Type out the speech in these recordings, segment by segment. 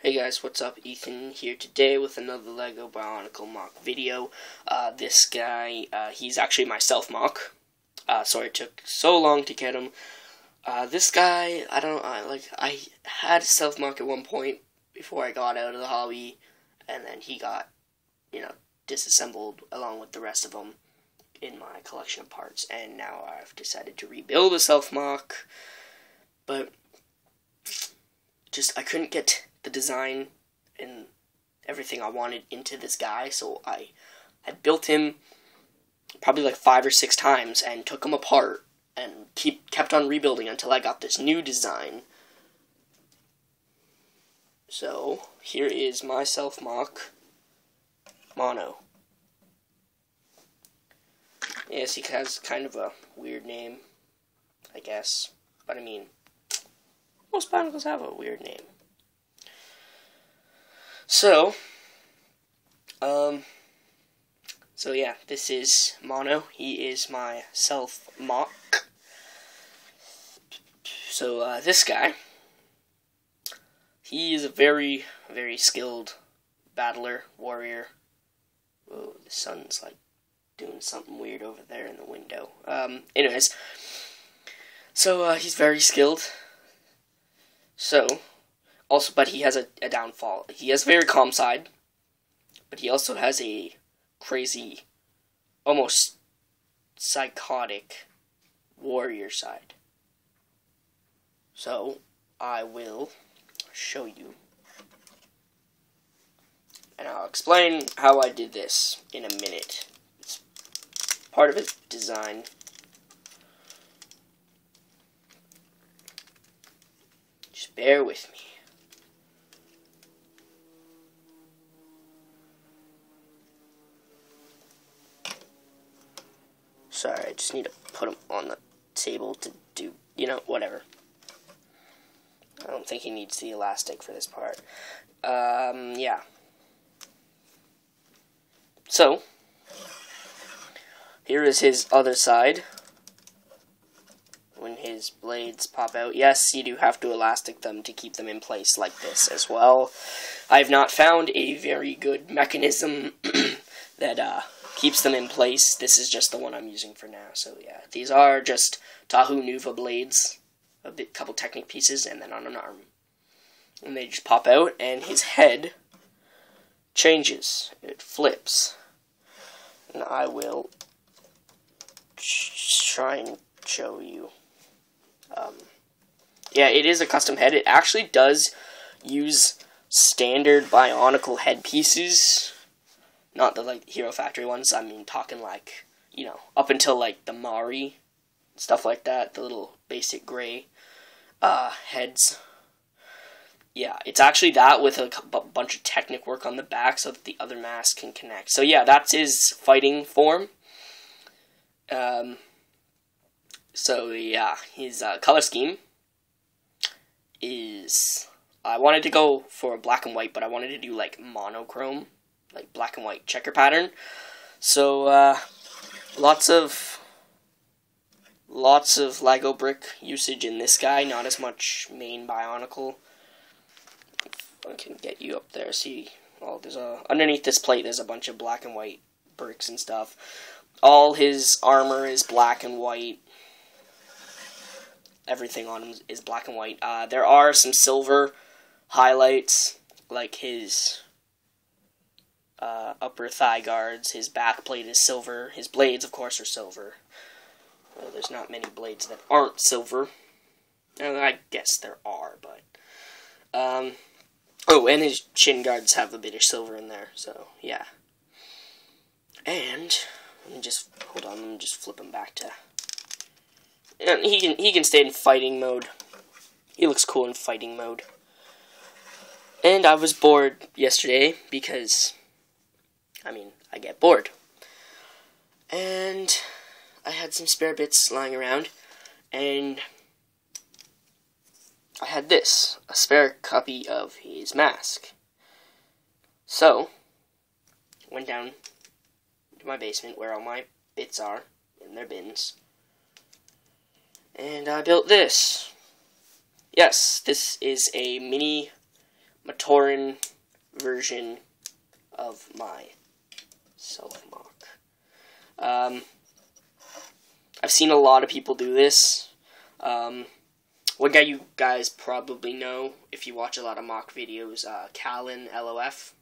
Hey guys, what's up? Ethan here today with another LEGO Bionicle mock video. This guy, he's actually my self-mock. Sorry it took so long to get him. This guy, I had a self-mock at one point before I got out of the hobby, and then he got, disassembled along with the rest of them in my collection of parts, and now I've decided to rebuild a self-mock, but I couldn't get the design and everything I wanted into this guy, so I had built him probably like 5 or 6 times and took him apart and kept on rebuilding until I got this new design. So here is my self-mock Mono. Yes, he has kind of a weird name, I guess, but I mean, most Bionicles have a weird name. So yeah, this is Mono. He is my self-mock. So, this guy, he is a very, very skilled battler, warrior. Whoa, the sun's, like, doing something weird over there in the window. Anyways, so, he's very skilled. So, also, but he has a downfall. He has a very calm side, but he also has a crazy, almost psychotic warrior side. So, I will show you, and I'll explain how I did this in a minute. It's part of his design. Just bear with me. Sorry, I just need to put him on the table to do, whatever. I don't think he needs the elastic for this part. Yeah. So, here is his other side. When his blades pop out. Yes, you do have to elastic them to keep them in place like this as well. I've not found a very good mechanism that, keeps them in place. This is just the one I'm using for now. So yeah, these are just Tahu Nuva blades, a couple Technic pieces, and then on an arm. And they just pop out, and his head changes. It flips. And I will try and show you. Yeah, it is a custom head. It actually does use standard Bionicle head pieces. Not the, Hero Factory ones. I mean, talking, up until, the Mari, stuff like that. The little basic gray heads. Yeah, it's actually that with a bunch of Technic work on the back so that the other mask can connect. So, yeah, that's his fighting form. So, yeah, his color scheme is... I wanted to go for black and white, but I wanted to do, monochrome. Black and white checker pattern. So, lots of Lego brick usage in this guy, not as much main Bionicle. If I can get you up there, see, underneath this plate there's a bunch of black and white bricks and stuff. All his armor is black and white. Everything on him is black and white. There are some silver highlights, like his upper thigh guards. His back plate is silver. His blades, of course, are silver. Well, there's not many blades that aren't silver. I guess there are, but... oh, and his chin guards have a bit of silver in there, so, yeah. And, let me just flip him back to... And he can stay in fighting mode. He looks cool in fighting mode. And I was bored yesterday, because... I get bored. And I had some spare bits lying around, and I had this, a spare copy of his mask. So, went down to my basement where all my bits are, in their bins, and I built this. Yes, this is a mini Matoran version of my self-mock. I've seen a lot of people do this. One guy you guys probably know if you watch a lot of mock videos, Callan LOF.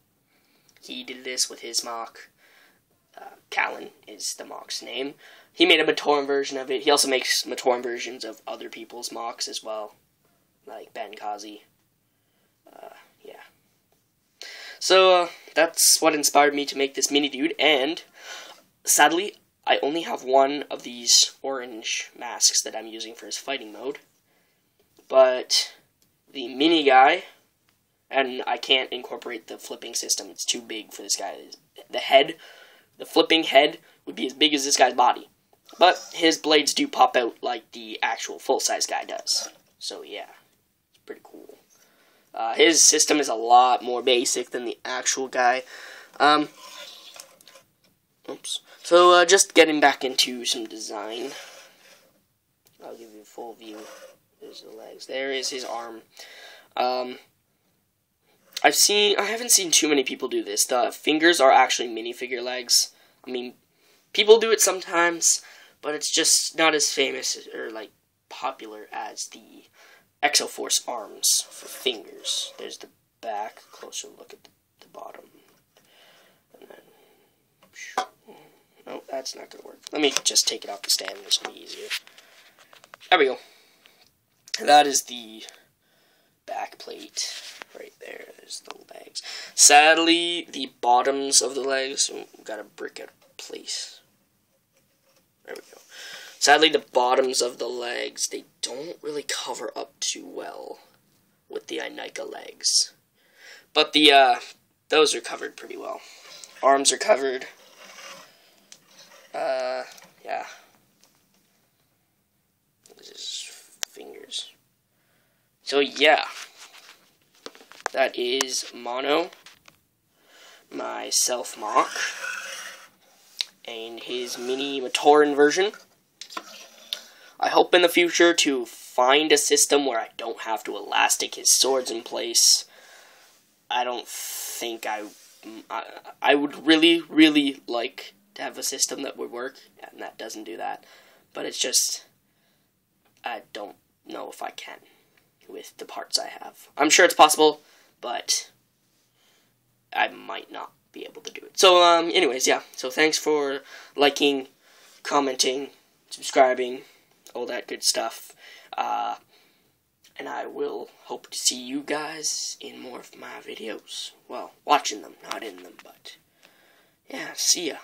He did this with his mock. Callan is the mock's name. He made a Matoran version of it. He also makes Matoran versions of other people's mocks as well, like Ben Kazi. Yeah. So, that's what inspired me to make this mini dude, and sadly, I only have one of these orange masks that I'm using for his fighting mode. But the mini guy, and I can't incorporate the flipping system, it's too big for this guy. The flipping head would be as big as this guy's body. But his blades do pop out like the actual full-size guy does. So yeah, it's pretty cool. His system is a lot more basic than the actual guy. Oops. So, just getting back into some design. I'll give you a full view. There's the legs. There is his arm. I haven't seen too many people do this. The fingers are actually minifigure legs. I mean, people do it sometimes, but it's just not as famous or, like, popular as the Exoforce arms for fingers. There's the back. Closer look at the bottom. And then... No, that's not going to work. Let me just take it off the stand. This will be easier. There we go. That is the back plate right there. There's the legs. Sadly, the bottoms of the legs, we've got to brick out of place. There we go. Sadly, the bottoms of the legs, they don't really cover up too well with the Inika legs. But those are covered pretty well. Arms are covered. Yeah. This is fingers. So, yeah. That is Mono, my self-mock, and his mini Matoran version. I hope in the future to find a system where I don't have to elastic his swords in place. I don't think I would really, really like to have a system that would work, and that doesn't do that. But it's just, I don't know if I can with the parts I have. I'm sure it's possible, but I might not be able to do it. So, anyways, yeah. So thanks for liking, commenting, subscribing, all that good stuff. And I will hope to see you guys in more of my videos. Well, watching them, not in them, but yeah, see ya.